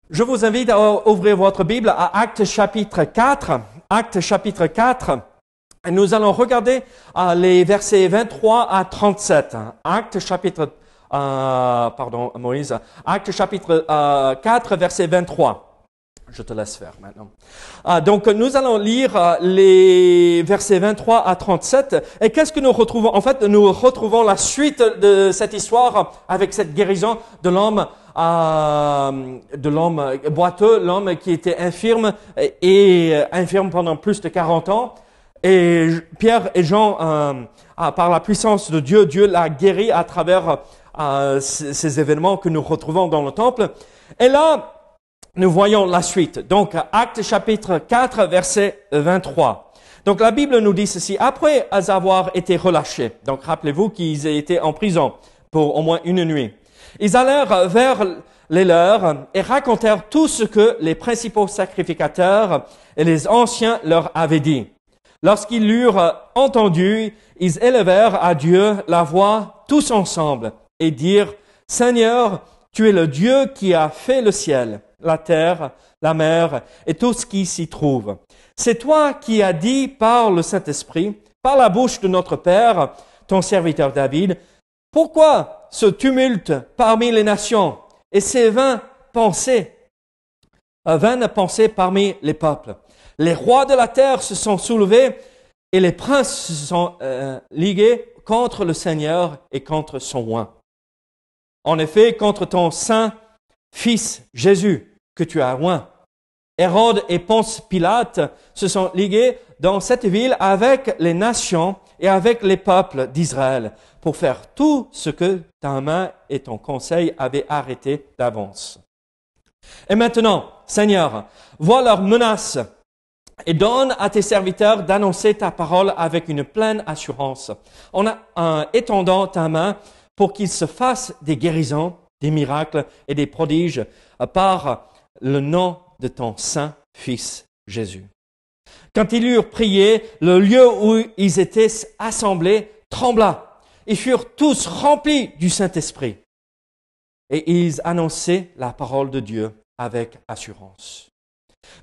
Je vous invite à ouvrir votre Bible à Actes chapitre 4. Actes chapitre 4. Et nous allons regarder les versets 23 à 37. Actes chapitre, Actes chapitre 4, verset 23. Je te laisse faire maintenant. Donc, nous allons lire les versets 23 à 37. Et qu'est-ce que nous retrouvons? En fait, nous retrouvons la suite de cette histoire avec cette guérison de l'homme boiteux, l'homme qui était infirme et infirme pendant plus de 40 ans. Et Pierre et Jean, par la puissance de Dieu, Dieu l'a guéri à travers ces événements que nous retrouvons dans le temple. Et là, nous voyons la suite. Donc, Actes chapitre 4, verset 23. Donc, la Bible nous dit ceci. Après avoir été relâchés, donc rappelez-vous qu'ils étaient en prison pour au moins une nuit. Ils allèrent vers les leurs et racontèrent tout ce que les principaux sacrificateurs et les anciens leur avaient dit. Lorsqu'ils l'eurent entendu, ils élevèrent à Dieu la voix tous ensemble et dirent, « Seigneur, tu es le Dieu qui a fait le ciel, la terre, la mer et tout ce qui s'y trouve. C'est toi qui as dit par le Saint-Esprit, par la bouche de notre Père, ton serviteur David, pourquoi ce tumulte parmi les nations et ces vaines pensées parmi les peuples? Les rois de la terre se sont soulevés et les princes se sont ligués contre le Seigneur et contre son oint. En effet, contre ton saint Fils Jésus que tu as oint. Hérode et Ponce Pilate se sont ligués dans cette ville avec les nations et avec les peuples d'Israël pour faire tout ce que ta main et ton conseil avaient arrêté d'avance. Et maintenant, Seigneur, vois leurs menaces et donne à tes serviteurs d'annoncer ta parole avec une pleine assurance, en étendant ta main pour qu'il se fasse des guérisons, des miracles et des prodiges par le nom de ton saint Fils Jésus. Quand ils eurent prié, le lieu où ils étaient assemblés trembla. Ils furent tous remplis du Saint-Esprit. Et ils annonçaient la parole de Dieu avec assurance.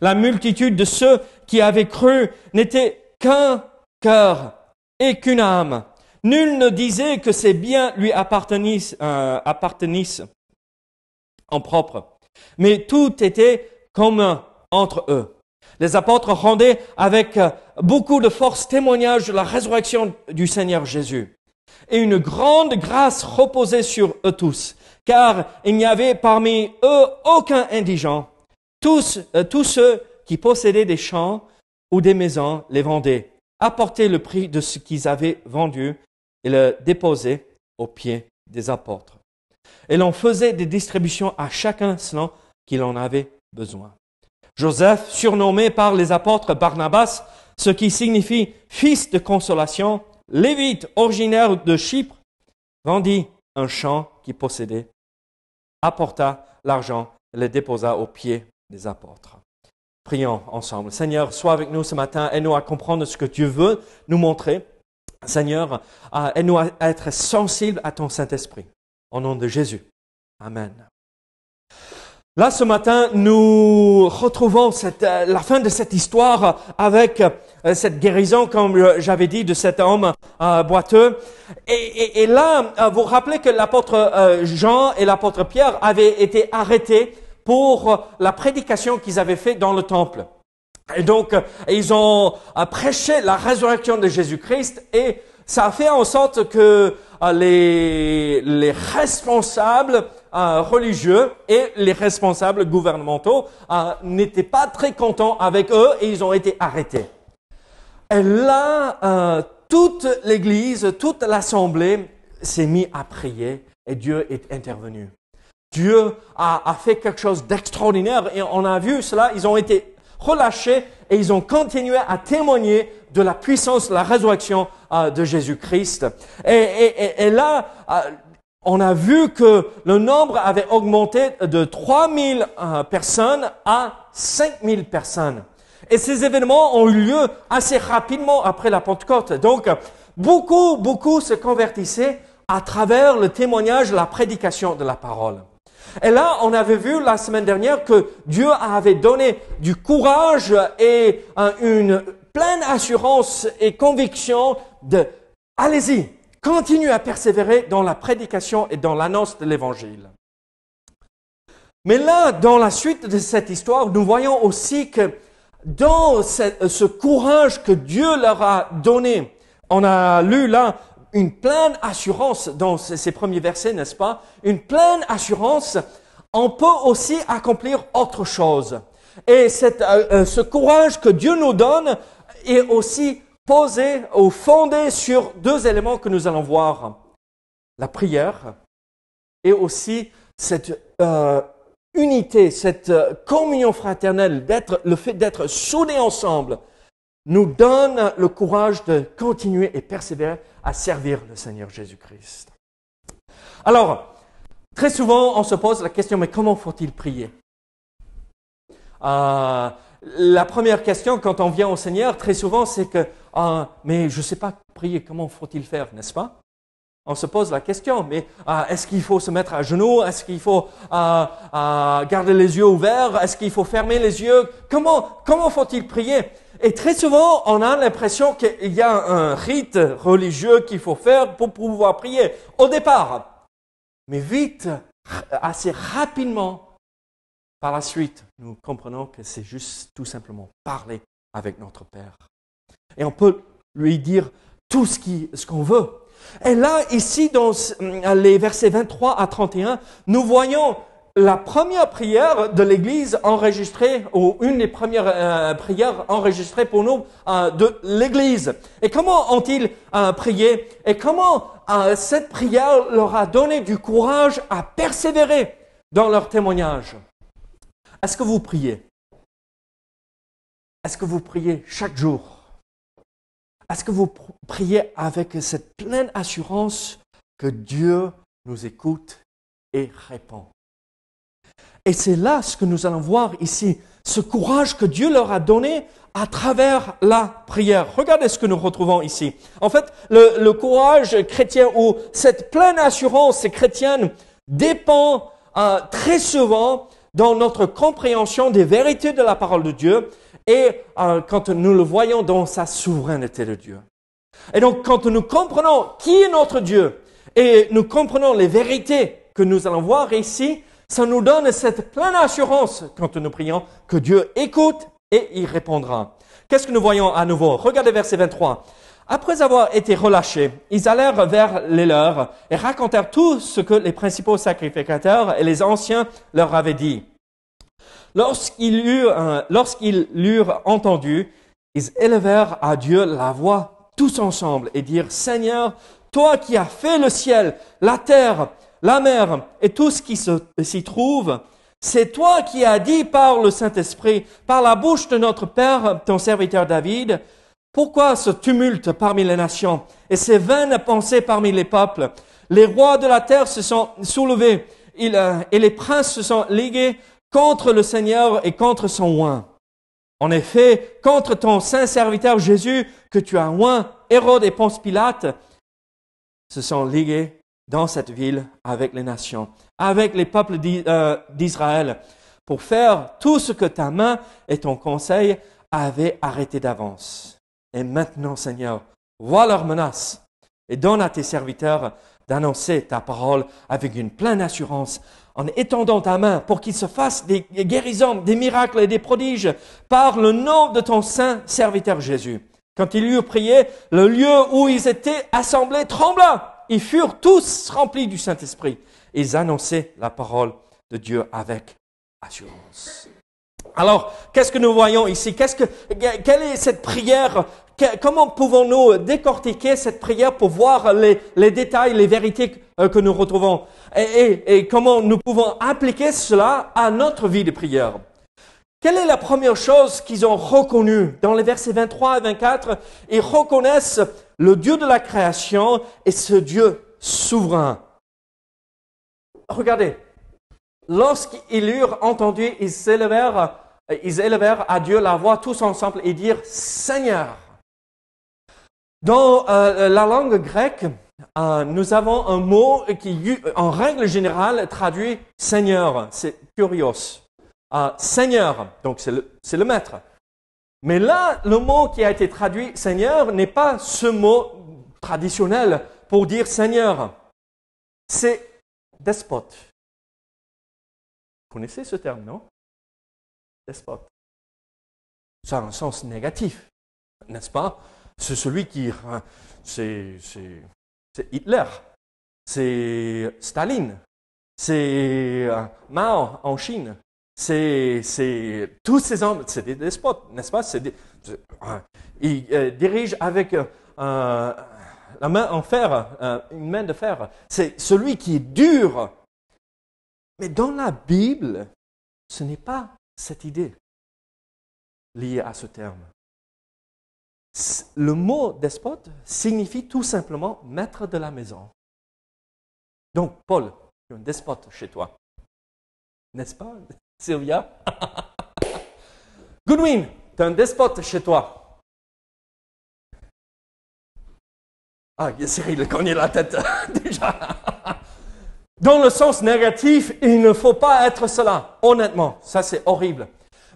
La multitude de ceux qui avaient cru n'était qu'un cœur et qu'une âme. Nul ne disait que ses biens lui appartenissent en propre, mais tout était commun entre eux. Les apôtres rendaient avec beaucoup de force témoignage de la résurrection du Seigneur Jésus. Et une grande grâce reposait sur eux tous, car il n'y avait parmi eux aucun indigent. Tous ceux qui possédaient des champs ou des maisons les vendaient, apportaient le prix de ce qu'ils avaient vendu et le déposaient aux pieds des apôtres. Et l'on faisait des distributions à chacun selon qu'il en avait besoin. Joseph, surnommé par les apôtres Barnabas, ce qui signifie fils de consolation, lévite originaire de Chypre, vendit un champ qu'il possédait, apporta l'argent et le déposa aux pieds des apôtres. Prions ensemble. Seigneur, sois avec nous ce matin, aide-nous à comprendre ce que Dieu veut nous montrer. Seigneur, aide-nous à être sensibles à ton Saint-Esprit. Au nom de Jésus. Amen. Là, ce matin, nous retrouvons la fin de cette histoire avec cette guérison, comme j'avais dit, de cet homme boiteux. Et là, vous rappelez que l'apôtre Jean et l'apôtre Pierre avaient été arrêtés pour la prédication qu'ils avaient faite dans le temple. Et donc, ils ont prêché la résurrection de Jésus-Christ et ça a fait en sorte que les responsables religieux et les responsables gouvernementaux n'étaient pas très contents avec eux et ils ont été arrêtés. Et là, toute l'Église, toute l'Assemblée s'est mise à prier et Dieu est intervenu. Dieu a fait quelque chose d'extraordinaire et on a vu cela, ils ont été relâchés et ils ont continué à témoigner de la puissance, de la résurrection de Jésus-Christ. Et là, on a vu que le nombre avait augmenté de 3000 personnes à 5000 personnes. Et ces événements ont eu lieu assez rapidement après la Pentecôte. Donc, beaucoup se convertissaient à travers le témoignage, la prédication de la parole. Et là, on avait vu la semaine dernière que Dieu avait donné du courage et une pleine assurance et conviction de « allez-y, continuez à persévérer dans la prédication et dans l'annonce de l'Évangile ». Mais là, dans la suite de cette histoire, nous voyons aussi que dans ce courage que Dieu leur a donné, on a lu là une pleine assurance dans ces premiers versets, n'est-ce pas? Une pleine assurance, on peut aussi accomplir autre chose. Et ce courage que Dieu nous donne est aussi posé ou fondé sur deux éléments que nous allons voir. La prière et aussi cette unité, cette communion fraternelle, le fait d'être soudés ensemble, nous donne le courage de continuer et persévérer à servir le Seigneur Jésus-Christ. Alors, très souvent, on se pose la question, mais comment faut-il prier? La première question, quand on vient au Seigneur, très souvent, c'est que, mais je ne sais pas prier, comment faut-il faire, n'est-ce pas? On se pose la question, mais est-ce qu'il faut se mettre à genoux? Est-ce qu'il faut garder les yeux ouverts? Est-ce qu'il faut fermer les yeux? Comment faut-il prier? Et très souvent, on a l'impression qu'il y a un rite religieux qu'il faut faire pour pouvoir prier au départ. Mais vite, assez rapidement, par la suite, nous comprenons que c'est juste tout simplement parler avec notre Père. Et on peut lui dire tout ce qu'on veut. Et là, ici, dans les versets 23 à 31, nous voyons la première prière de l'Église enregistrée, ou une des premières prières enregistrées pour nous de l'Église. Et comment ont-ils prié? Et comment cette prière leur a donné du courage à persévérer dans leur témoignage? Est-ce que vous priez? Est-ce que vous priez chaque jour? Est-ce que vous priez avec cette pleine assurance que Dieu nous écoute et répond? Et c'est là ce que nous allons voir ici, ce courage que Dieu leur a donné à travers la prière. Regardez ce que nous retrouvons ici. En fait, le courage chrétien ou cette pleine assurance chrétienne dépend très souvent dans notre compréhension des vérités de la parole de Dieu et quand nous le voyons dans sa souveraineté de Dieu. Et donc, quand nous comprenons qui est notre Dieu et nous comprenons les vérités que nous allons voir ici, ça nous donne cette pleine assurance quand nous prions que Dieu écoute et il répondra. Qu'est-ce que nous voyons à nouveau? Regardez verset 23. Après avoir été relâchés, ils allèrent vers les leurs et racontèrent tout ce que les principaux sacrificateurs et les anciens leur avaient dit. Lorsqu'ils l'eurent entendu, ils élevèrent à Dieu la voix tous ensemble et dirent, « Seigneur, toi qui as fait le ciel, la terre, la mer et tout ce qui s'y trouve, c'est toi qui as dit par le Saint-Esprit, par la bouche de notre Père, ton serviteur David, pourquoi ce tumulte parmi les nations et ces vaines pensées parmi les peuples? Les rois de la terre se sont soulevés et les princes se sont ligués contre le Seigneur et contre son oint. En effet, contre ton saint serviteur Jésus, que tu as oint, Hérode et Ponce Pilate se sont ligués dans cette ville avec les nations, avec les peuples d'Israël, pour faire tout ce que ta main et ton conseil avaient arrêté d'avance. Et maintenant, Seigneur, vois leurs menaces et donne à tes serviteurs d'annoncer ta parole avec une pleine assurance en étendant ta main pour qu'il se fasse des guérisons, des miracles et des prodiges par le nom de ton saint serviteur Jésus. Quand ils eurent prié, le lieu où ils étaient assemblés trembla. Ils furent tous remplis du Saint-Esprit. Ils annonçaient la parole de Dieu avec assurance. Alors, qu'est-ce que nous voyons ici? Quelle est cette prière? Comment pouvons-nous décortiquer cette prière pour voir les détails, les vérités que nous retrouvons? Et comment nous pouvons appliquer cela à notre vie de prière? Quelle est la première chose qu'ils ont reconnue? Dans les versets 23 et 24, ils reconnaissent le Dieu de la création et ce Dieu souverain. Regardez, lorsqu'ils eurent entendu, ils élevèrent à Dieu la voix tous ensemble et dirent « Seigneur ». Dans la langue grecque, nous avons un mot qui, en règle générale, traduit Seigneur. C'est Kyrios. Seigneur, donc c'est le maître. Mais là, le mot qui a été traduit Seigneur n'est pas ce mot traditionnel pour dire Seigneur. C'est despote. Vous connaissez ce terme, non? Despote. Ça a un sens négatif, n'est-ce pas? C'est celui qui... C'est Hitler, c'est Staline, c'est Mao en Chine, c'est tous ces hommes, c'est des despotes, n'est-ce pas? Ils dirigent avec la main en fer, une main de fer. C'est celui qui est dur. Mais dans la Bible, ce n'est pas cette idée liée à ce terme. Le mot despote signifie tout simplement maître de la maison. Donc, Paul, tu es un despote chez toi. N'est-ce pas, Sylvia? Goodwin, tu es un despote chez toi. Ah, Cyril, il cogne la tête déjà. Dans le sens négatif, il ne faut pas être cela, honnêtement. Ça, c'est horrible.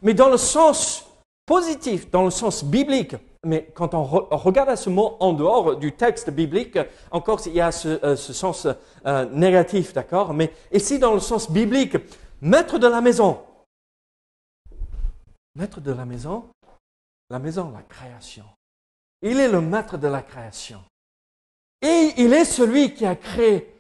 Mais dans le sens positif, dans le sens biblique, mais quand on regarde ce mot en dehors du texte biblique, encore il y a ce sens négatif, d'accord? Mais ici, dans le sens biblique, maître de la maison. Maître de la maison, la création. Il est le maître de la création. Et il est celui qui a créé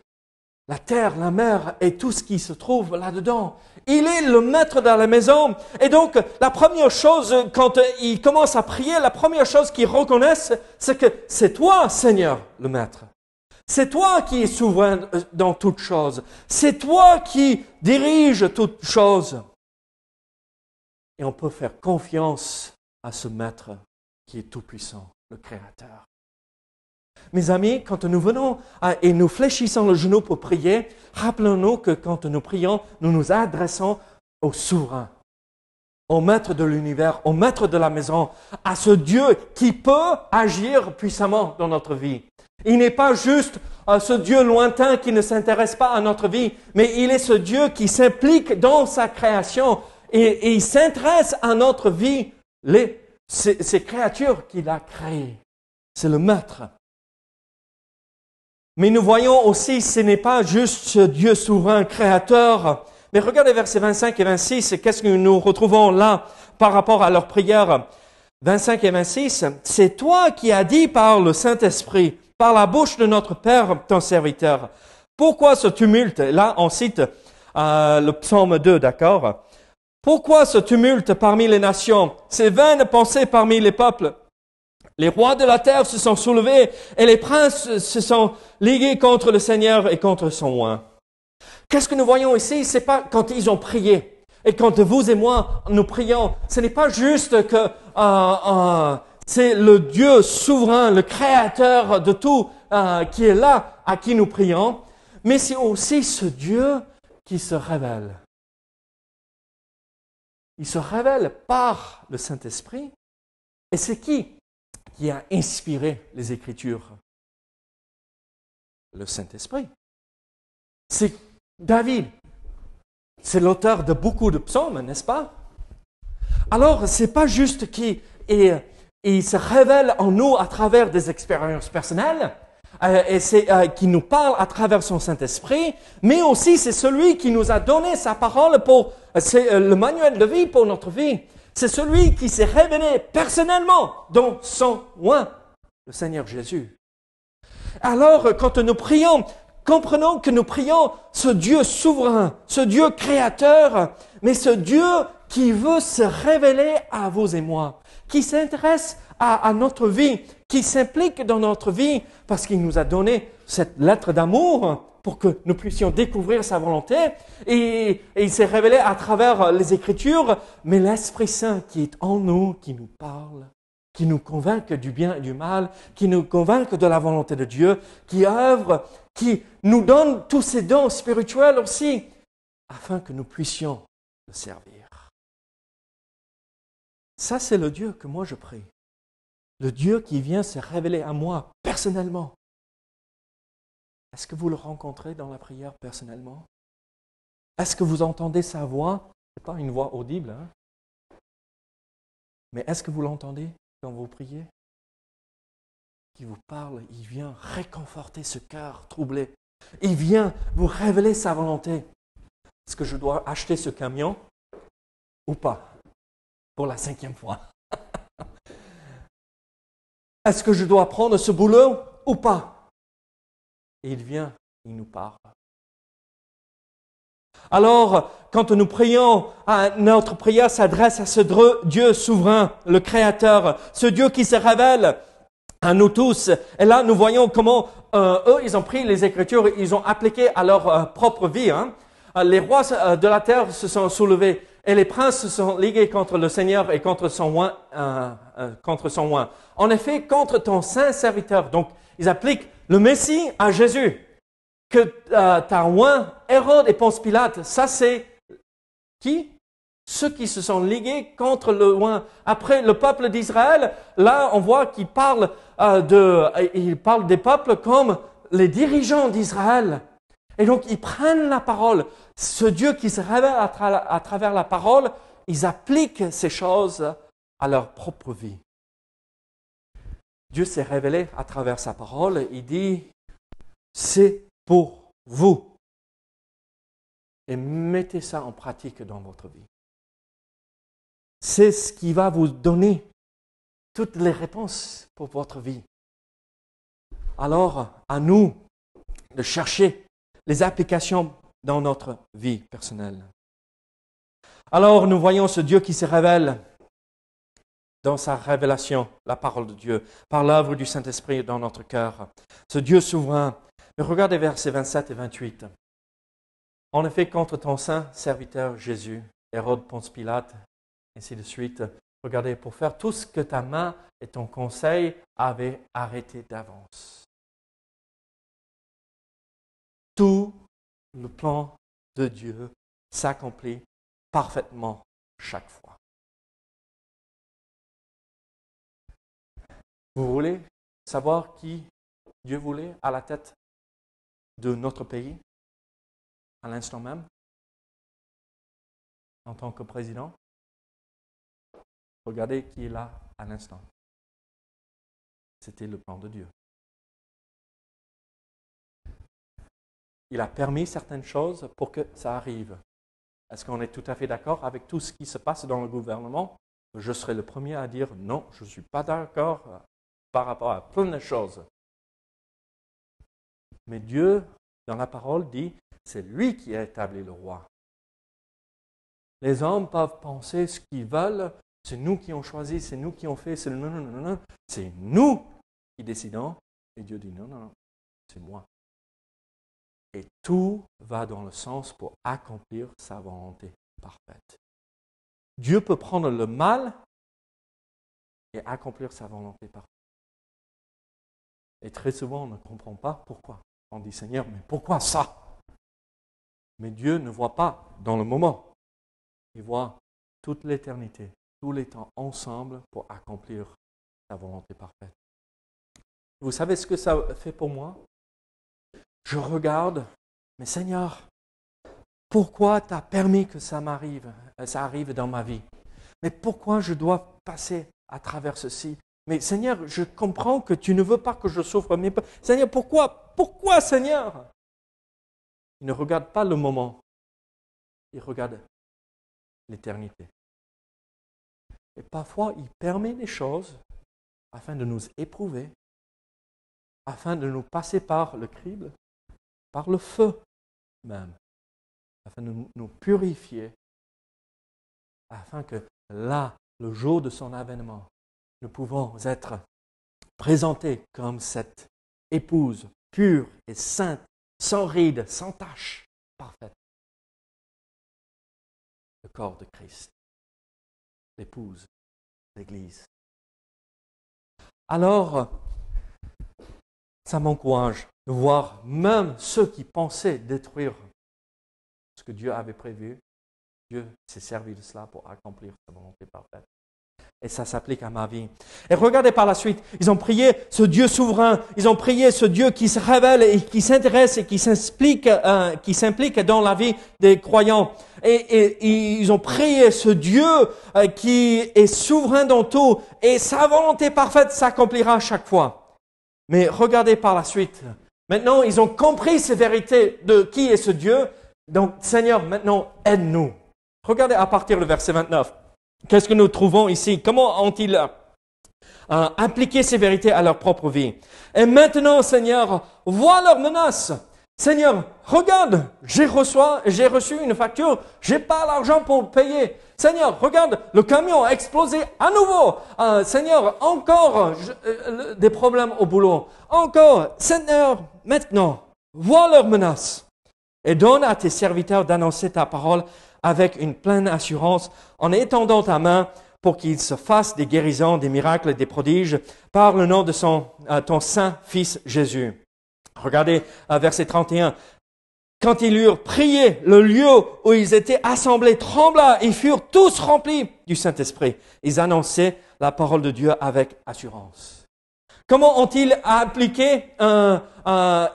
la terre, la mer et tout ce qui se trouve là-dedans. Il est le maître de la maison. Et donc, la première chose, quand il commence à prier, la première chose qu'il reconnaissent, c'est que c'est toi, Seigneur, le maître. C'est toi qui es souverain dans toutes choses. C'est toi qui dirige toutes choses. Et on peut faire confiance à ce maître qui est tout-puissant, le Créateur. Mes amis, quand nous venons et nous fléchissons le genou pour prier, rappelons-nous que quand nous prions, nous nous adressons au souverain, au maître de l'univers, au maître de la maison, à ce Dieu qui peut agir puissamment dans notre vie. Il n'est pas juste ce Dieu lointain qui ne s'intéresse pas à notre vie, mais il est ce Dieu qui s'implique dans sa création et il s'intéresse à notre vie, ces créatures qu'il a créées. C'est le maître. Mais nous voyons aussi, ce n'est pas juste ce Dieu souverain, créateur. Mais regardez versets 25 et 26, qu'est-ce que nous retrouvons là par rapport à leur prière? 25 et 26, c'est toi qui as dit par le Saint-Esprit, par la bouche de notre Père, ton serviteur. Pourquoi ce tumulte? Là, on cite le psaume 2, d'accord? Pourquoi ce tumulte parmi les nations? Ces vaines pensées parmi les peuples? Les rois de la terre se sont soulevés et les princes se sont ligués contre le Seigneur et contre son oint. Qu'est-ce que nous voyons ici? C'est pas quand ils ont prié. Et quand vous et moi, nous prions, ce n'est pas juste que c'est le Dieu souverain, le créateur de tout qui est là, à qui nous prions, mais c'est aussi ce Dieu qui se révèle. Il se révèle par le Saint-Esprit. Et c'est qui a inspiré les Écritures? Le Saint-Esprit. C'est David. C'est l'auteur de beaucoup de psaumes, n'est-ce pas? Alors, c'est pas juste qu'il se révèle en nous à travers des expériences personnelles, et c'est qui nous parle à travers son Saint-Esprit, mais aussi c'est celui qui nous a donné sa parole c'est le manuel de vie pour notre vie. C'est celui qui s'est révélé personnellement dans son oint, le Seigneur Jésus. Alors, quand nous prions, comprenons que nous prions ce Dieu souverain, ce Dieu créateur, mais ce Dieu qui veut se révéler à vous et moi, qui s'intéresse à notre vie, qui s'implique dans notre vie, parce qu'il nous a donné cette lettre d'amour pour que nous puissions découvrir sa volonté. Et il s'est révélé à travers les Écritures, mais l'Esprit Saint qui est en nous, qui nous parle, qui nous convainc du bien et du mal, qui nous convainc de la volonté de Dieu, qui œuvre, qui nous donne tous ces dons spirituels aussi, afin que nous puissions le servir. Ça, c'est le Dieu que moi je prie. Le Dieu qui vient se révéler à moi personnellement. Est-ce que vous le rencontrez dans la prière personnellement? Est-ce que vous entendez sa voix? Ce n'est pas une voix audible, hein? Mais est-ce que vous l'entendez quand vous priez? Qui vous parle, il vient réconforter ce cœur troublé. Il vient vous révéler sa volonté. Est-ce que je dois acheter ce camion ou pas? Pour la 5e fois. Est-ce que je dois prendre ce boulot ou pas? Et il vient, il nous parle. Alors, quand nous prions, notre prière s'adresse à ce Dieu souverain, le Créateur, ce Dieu qui se révèle à nous tous. Et là, nous voyons comment eux, ils ont pris les Écritures, ils ont appliqué à leur propre vie. Hein. Les rois de la terre se sont soulevés et les princes se sont ligués contre le Seigneur et contre son oint. En effet, contre ton saint serviteur. Donc, ils appliquent le Messie à Jésus. Que t'as oint Hérode et Ponce Pilate. Ça, c'est qui? Ceux qui se sont ligués contre le oint. Après, le peuple d'Israël, là, on voit qu'il parle, il parle des peuples comme les dirigeants d'Israël. Et donc, ils prennent la parole. Ce Dieu qui se révèle à travers la parole, ils appliquent ces choses à leur propre vie. Dieu s'est révélé à travers sa parole. Il dit, c'est pour vous. Et mettez ça en pratique dans votre vie. C'est ce qui va vous donner toutes les réponses pour votre vie. Alors, à nous de chercher les applications dans notre vie personnelle. Alors, nous voyons ce Dieu qui se révèle dans sa révélation, la parole de Dieu, par l'œuvre du Saint-Esprit dans notre cœur. Ce Dieu souverain. Mais regardez versets 27 et 28. En effet, contre ton saint serviteur Jésus, Hérode, Ponce Pilate, ainsi de suite, regardez, pour faire tout ce que ta main et ton conseil avaient arrêté d'avance. Tout le plan de Dieu s'accomplit parfaitement chaque fois. Vous voulez savoir qui Dieu voulait à la tête de notre pays à l'instant même, en tant que président? Regardez qui est là à l'instant. C'était le plan de Dieu. Il a permis certaines choses pour que ça arrive. Est-ce qu'on est tout à fait d'accord avec tout ce qui se passe dans le gouvernement? Je serai le premier à dire non, je ne suis pas d'accord par rapport à plein de choses. Mais Dieu, dans la parole, dit, c'est lui qui a établi le roi. Les hommes peuvent penser ce qu'ils veulent, c'est nous qui avons choisi, c'est nous qui avons fait, c'est nous qui décidons. Et Dieu dit non, c'est moi. Et tout va dans le sens pour accomplir sa volonté parfaite. Dieu peut prendre le mal et accomplir sa volonté parfaite. Et très souvent, on ne comprend pas pourquoi. On dit, Seigneur, mais pourquoi ça? Mais Dieu ne voit pas dans le moment. Il voit toute l'éternité, tous les temps ensemble pour accomplir sa volonté parfaite. Vous savez ce que ça fait pour moi? Je regarde, mais Seigneur, pourquoi tu as permis que ça arrive dans ma vie? Mais pourquoi je dois passer à travers ceci? Mais Seigneur, je comprends que tu ne veux pas que je souffre. Mais Seigneur, pourquoi? Pourquoi, Seigneur? Il ne regarde pas le moment. Il regarde l'éternité. Et parfois, il permet des choses afin de nous éprouver, afin de nous passer par le crible, par le feu même, afin de nous purifier, afin que là, le jour de son avènement, nous pouvons être présentés comme cette épouse pure et sainte, sans ride, sans tache, parfaite. Le corps de Christ, l'épouse, l'Église. Alors, ça m'encourage de voir même ceux qui pensaient détruire ce que Dieu avait prévu. Dieu s'est servi de cela pour accomplir sa volonté parfaite. Et ça s'applique à ma vie. Et regardez par la suite, ils ont prié ce Dieu souverain, ils ont prié ce Dieu qui se révèle et qui s'intéresse et qui s'implique dans la vie des croyants. Et ils ont prié ce Dieu qui est souverain dans tout et sa volonté parfaite s'accomplira à chaque fois. Mais regardez par la suite. Maintenant, ils ont compris ces vérités de qui est ce Dieu. Donc, Seigneur, maintenant, aide-nous. Regardez à partir du verset 29. Qu'est-ce que nous trouvons ici? Comment ont-ils appliqué ces vérités à leur propre vie? Et maintenant, Seigneur, vois leurs menaces. Seigneur, regarde, j'ai reçu une facture, j'ai pas l'argent pour payer. Seigneur, regarde, le camion a explosé à nouveau. Seigneur, encore des problèmes au boulot. Encore, Seigneur, maintenant, vois leurs menaces. Et donne à tes serviteurs d'annoncer ta parole avec une pleine assurance, en étendant ta main pour qu'il se fasse des guérisons, des miracles et des prodiges par le nom de ton saint Fils Jésus. Regardez verset 31. Quand ils eurent prié, le lieu où ils étaient assemblés trembla et furent tous remplis du Saint-Esprit. Ils annonçaient la parole de Dieu avec assurance. Comment ont-ils appliqué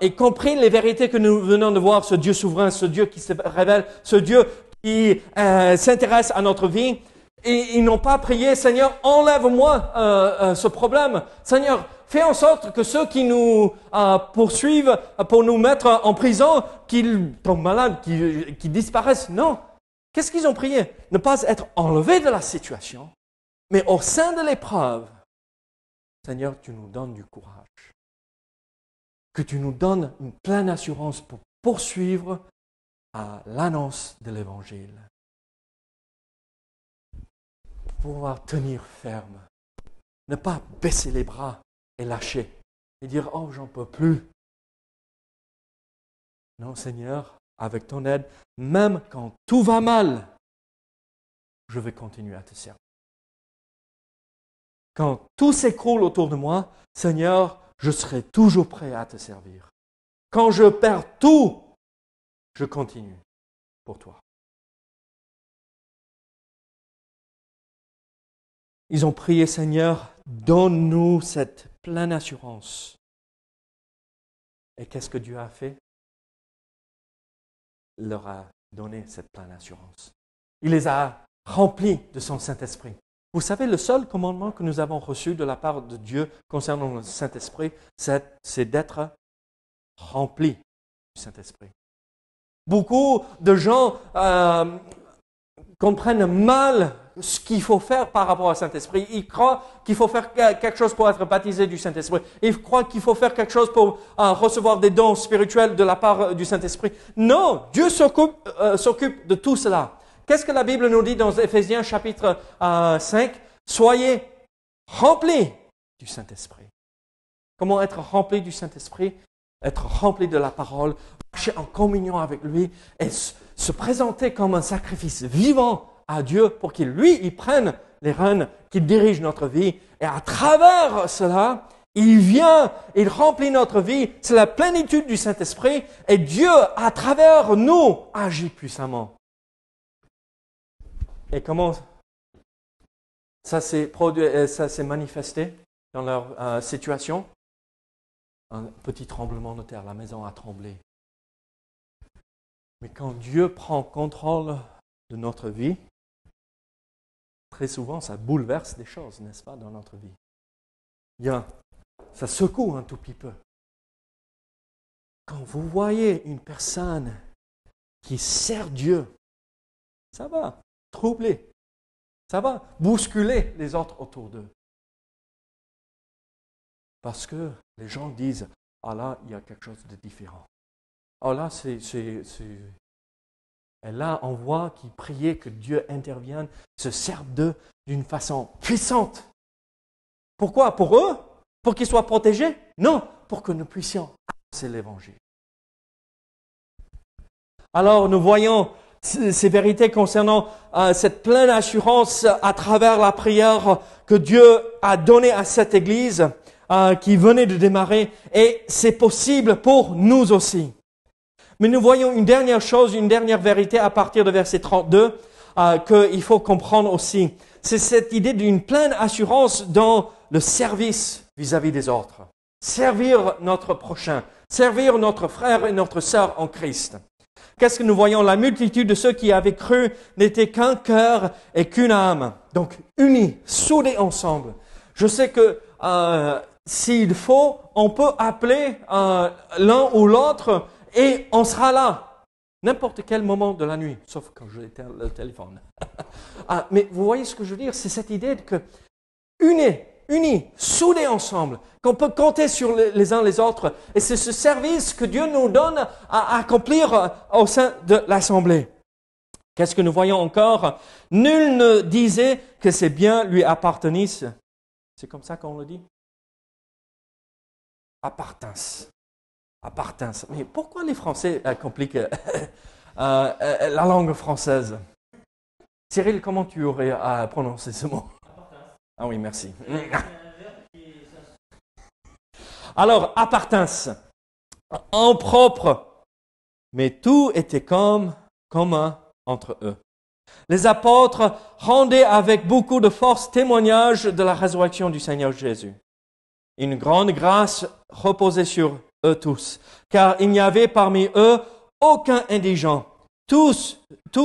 et compris les vérités que nous venons de voir, ce Dieu souverain, ce Dieu qui se révèle, ce Dieu qui s'intéresse à notre vie? Et ils n'ont pas prié, Seigneur, enlève-moi ce problème. Seigneur, fais en sorte que ceux qui nous poursuivent pour nous mettre en prison, qu'ils tombent malades, qu'ils disparaissent. Non. Qu'est-ce qu'ils ont prié? Ne pas être enlevés de la situation, mais au sein de l'épreuve, Seigneur, tu nous donnes du courage. Que tu nous donnes une pleine assurance pour poursuivre à l'annonce de l'Évangile. Pouvoir tenir ferme. Ne pas baisser les bras et lâcher. Et dire, oh, j'en peux plus. Non, Seigneur, avec ton aide, même quand tout va mal, je vais continuer à te servir. Quand tout s'écroule autour de moi, Seigneur, je serai toujours prêt à te servir. Quand je perds tout, je continue pour toi. Ils ont prié, Seigneur, donne-nous cette pleine assurance. Et qu'est-ce que Dieu a fait? Il leur a donné cette pleine assurance. Il les a remplis de son Saint-Esprit. Vous savez, le seul commandement que nous avons reçu de la part de Dieu concernant le Saint-Esprit, c'est d'être remplis du Saint-Esprit. Beaucoup de gens comprennent mal ce qu'il faut faire par rapport au Saint-Esprit. Ils croient qu'il faut faire quelque chose pour être baptisé du Saint-Esprit. Ils croient qu'il faut faire quelque chose pour recevoir des dons spirituels de la part du Saint-Esprit. Non, Dieu s'occupe de tout cela. Qu'est-ce que la Bible nous dit dans Éphésiens chapitre 5? Soyez remplis du Saint-Esprit. Comment être rempli du Saint-Esprit? Être rempli de la parole, marcher en communion avec lui et se présenter comme un sacrifice vivant à Dieu pour qu'il, lui, il prenne les rênes, qu'il dirige notre vie. Et à travers cela, il vient, il remplit notre vie. C'est la plénitude du Saint-Esprit et Dieu, à travers nous, agit puissamment. Et comment ça s'est manifesté dans leur situation? Un petit tremblement de terre, la maison a tremblé. Mais quand Dieu prend contrôle de notre vie, très souvent, ça bouleverse des choses, n'est-ce pas, dans notre vie. Ça secoue un tout petit peu. Quand vous voyez une personne qui sert Dieu, ça va troubler, ça va bousculer les autres autour d'eux. Parce que les gens disent, ah là, il y a quelque chose de différent. Ah là, Et là, on voit qu'ils priaient que Dieu intervienne, se serve d'eux d'une façon puissante. Pourquoi? Pour eux? Pour qu'ils soient protégés? Non, pour que nous puissions annoncer l'Évangile. Alors, nous voyons ces vérités concernant cette pleine assurance à travers la prière que Dieu a donnée à cette Église qui venait de démarrer, et c'est possible pour nous aussi. Mais nous voyons une dernière chose, une dernière vérité à partir de verset 32. qu'il faut comprendre aussi. C'est cette idée d'une pleine assurance dans le service vis-à-vis des autres. Servir notre prochain, servir notre frère et notre sœur en Christ. Qu'est-ce que nous voyons? La multitude de ceux qui avaient cru n'était qu'un cœur et qu'une âme. Donc unis, soudés ensemble. Je sais que s'il faut, on peut appeler l'un ou l'autre et on sera là. N'importe quel moment de la nuit, sauf quand je éteins le téléphone. Mais vous voyez ce que je veux dire? C'est cette idée que unis, soudés ensemble, qu'on peut compter sur les uns les autres. Et c'est ce service que Dieu nous donne à accomplir au sein de l'Assemblée. Qu'est-ce que nous voyons encore? Nul ne disait que ses biens lui appartenissent. C'est comme ça qu'on le dit? Appartenance. Mais pourquoi les Français compliquent la langue française? Cyril, comment tu aurais à prononcer ce mot? Ah oui, merci. Alors, appartenance, en propre, mais tout était commun entre eux. Les apôtres rendaient avec beaucoup de force témoignage de la résurrection du Seigneur Jésus. Une grande grâce reposait sur eux tous, car il n'y avait parmi eux aucun indigent. Tous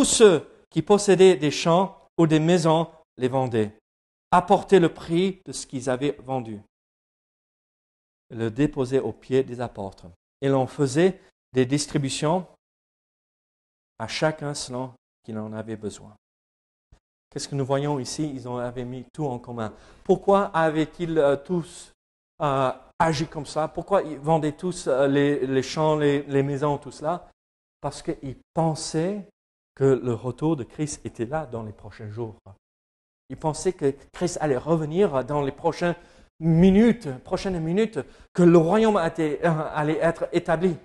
ceux qui possédaient des champs ou des maisons les vendaient, apportaient le prix de ce qu'ils avaient vendu, le déposaient aux pieds des apôtres. Et l'on faisait des distributions à chacun selon qu'il en avait besoin. Qu'est-ce que nous voyons ici? Ils avaient mis tout en commun. Pourquoi avaient-ils tous agi comme ça? Pourquoi ils vendaient tous les champs, les maisons, tout cela? Parce qu'ils pensaient que le retour de Christ était là dans les prochains jours. Ils pensaient que Christ allait revenir dans les prochaines minutes, que le royaume allait être établi.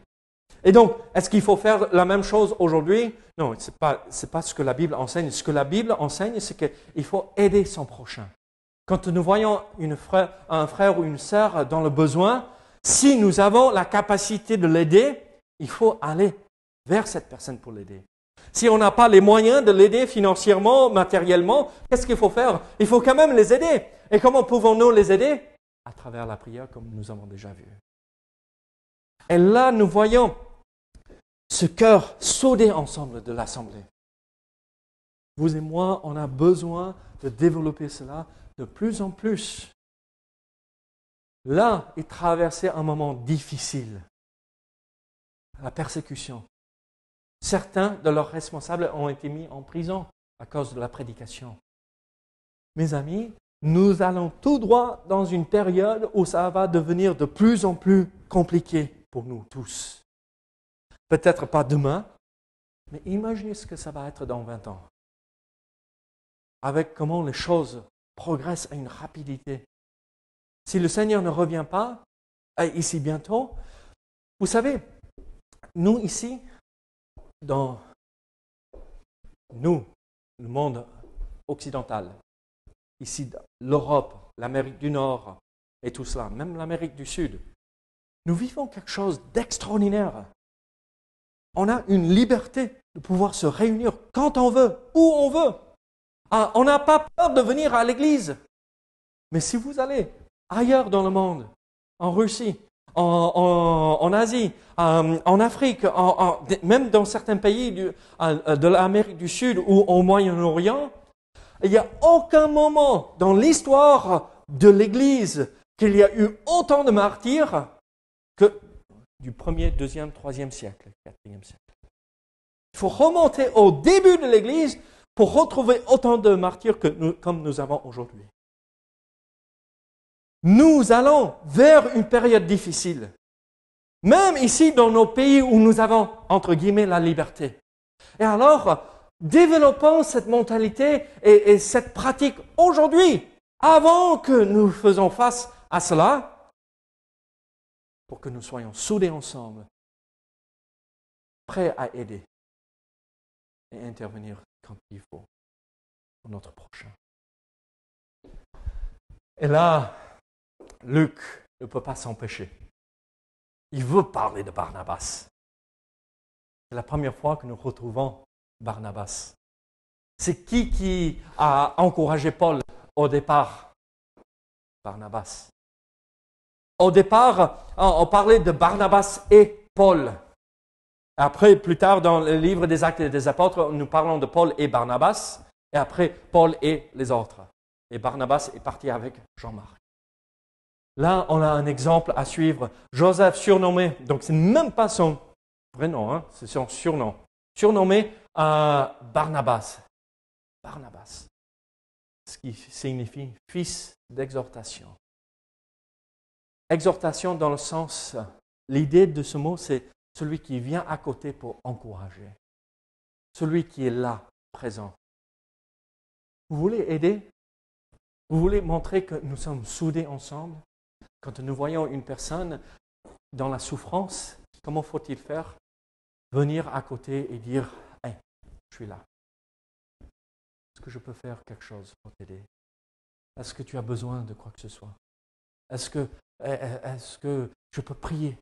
Et donc, est-ce qu'il faut faire la même chose aujourd'hui? Non, c'est pas ce que la Bible enseigne. Ce que la Bible enseigne, c'est qu'il faut aider son prochain. Quand nous voyons un frère ou une sœur dans le besoin, si nous avons la capacité de l'aider, il faut aller vers cette personne pour l'aider. Si on n'a pas les moyens de l'aider financièrement, matériellement, qu'est-ce qu'il faut faire? Il faut quand même les aider. Et comment pouvons-nous les aider? À travers la prière, comme nous avons déjà vu. Et là, nous voyons ce cœur soudé ensemble de l'Assemblée. Vous et moi, on a besoin de développer cela de plus en plus. Là, ils traversaient un moment difficile, la persécution. Certains de leurs responsables ont été mis en prison à cause de la prédication. Mes amis, nous allons tout droit dans une période où ça va devenir de plus en plus compliqué pour nous tous. Peut-être pas demain, mais imaginez ce que ça va être dans 20 ans. Avec comment les choses progressent à une rapidité. Si le Seigneur ne revient pas, ici bientôt, vous savez, nous ici, dans le monde occidental, ici l'Europe, l'Amérique du Nord et tout cela, même l'Amérique du Sud, nous vivons quelque chose d'extraordinaire. On a une liberté de pouvoir se réunir quand on veut, où on veut. On n'a pas peur de venir à l'église. Mais si vous allez ailleurs dans le monde, en Russie, en Asie, en Afrique, même dans certains pays de l'Amérique du Sud ou au Moyen-Orient, il n'y a aucun moment dans l'histoire de l'Église qu'il y a eu autant de martyrs que du 1er, 2e, 3e siècle, 4e siècle. Il faut remonter au début de l'Église pour retrouver autant de martyrs comme nous avons aujourd'hui. Nous allons vers une période difficile. Même ici, dans nos pays où nous avons, entre guillemets, la liberté. Et alors, développons cette mentalité et cette pratique aujourd'hui, avant que nous faisons face à cela, pour que nous soyons soudés ensemble, prêts à aider et intervenir quand il faut pour notre prochain. Et là, Luc ne peut pas s'empêcher. Il veut parler de Barnabas. C'est la première fois que nous retrouvons Barnabas. C'est qui a encouragé Paul au départ? Barnabas. Au départ, on parlait de Barnabas et Paul. Après, plus tard, dans le livre des Actes des Apôtres, nous parlons de Paul et Barnabas, et après, Paul et les autres. Et Barnabas est parti avec Jean-Marc. Là, on a un exemple à suivre. Joseph, surnommé, donc ce n'est même pas son vrai nom, hein, c'est son surnom. Surnommé Barnabas. Barnabas, ce qui signifie fils d'exhortation. Exhortation dans le sens, l'idée de ce mot, c'est celui qui vient à côté pour encourager. Celui qui est là, présent. Vous voulez aider? Vous voulez montrer que nous sommes soudés ensemble? Quand nous voyons une personne dans la souffrance, comment faut-il faire? Venir à côté et dire, « Hey, je suis là. Est-ce que je peux faire quelque chose pour t'aider? Est-ce que tu as besoin de quoi que ce soit? Est-ce que je peux prier? »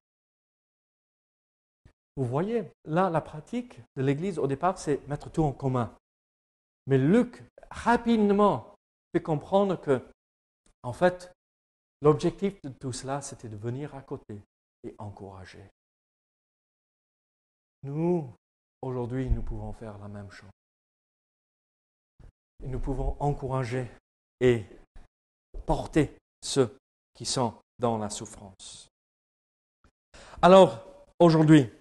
Vous voyez, là, la pratique de l'Église, au départ, c'est mettre tout en commun. Mais Luc, rapidement, fait comprendre que, en fait, l'objectif de tout cela, c'était de venir à côté et encourager. Nous, aujourd'hui, nous pouvons faire la même chose. Et nous pouvons encourager et porter ceux qui sont dans la souffrance. Alors, aujourd'hui,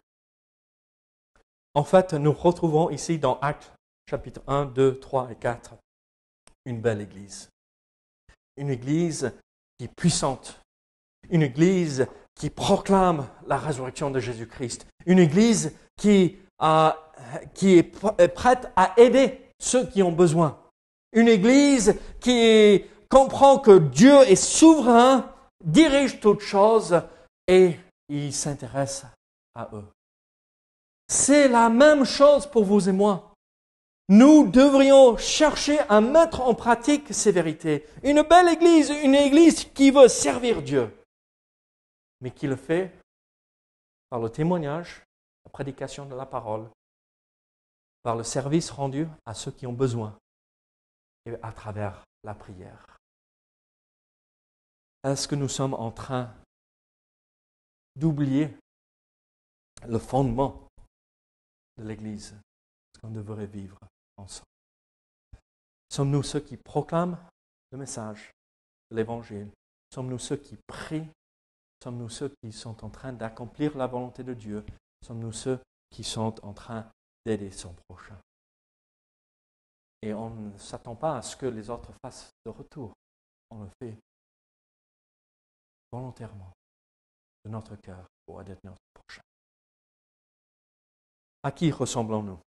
en fait, nous retrouvons ici dans Actes, chapitre 1, 2, 3 et 4, une belle église. Une église qui est puissante. Une église qui proclame la résurrection de Jésus-Christ. Une église qui est prête à aider ceux qui ont besoin. Une église qui comprend que Dieu est souverain, dirige toutes choses et il s'intéresse à eux. C'est la même chose pour vous et moi. Nous devrions chercher à mettre en pratique ces vérités. Une belle église, une église qui veut servir Dieu, mais qui le fait par le témoignage, la prédication de la parole, par le service rendu à ceux qui ont besoin et à travers la prière. Est-ce que nous sommes en train d'oublier le fondement de l'Église, ce qu'on devrait vivre ensemble? Sommes-nous ceux qui proclament le message de l'Évangile? Sommes-nous ceux qui prient? Sommes-nous ceux qui sont en train d'accomplir la volonté de Dieu? Sommes-nous ceux qui sont en train d'aider son prochain? Et on ne s'attend pas à ce que les autres fassent de retour. On le fait volontairement, de notre cœur, pour aider notre prochain. À qui ressemblons-nous?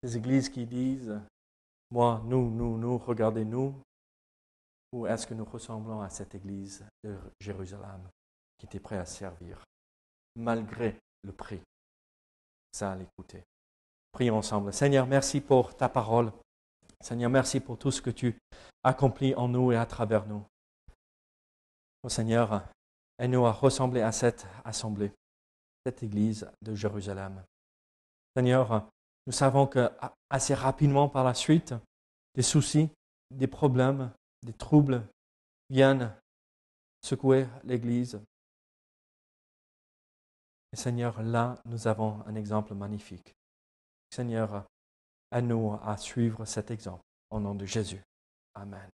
Les églises qui disent, moi, nous, regardez-nous, ou est-ce que nous ressemblons à cette église de Jérusalem qui était prête à servir, malgré le prix, ça à l'écouter? Prions ensemble. Seigneur, merci pour ta parole. Seigneur, merci pour tout ce que tu accomplis en nous et à travers nous. Oh Seigneur, aide-nous à ressembler à cette assemblée, cette église de Jérusalem. Seigneur, nous savons que assez rapidement par la suite, des soucis, des problèmes, des troubles viennent secouer l'église. Et Seigneur, là, nous avons un exemple magnifique. Seigneur, aide-nous à suivre cet exemple. Au nom de Jésus. Amen.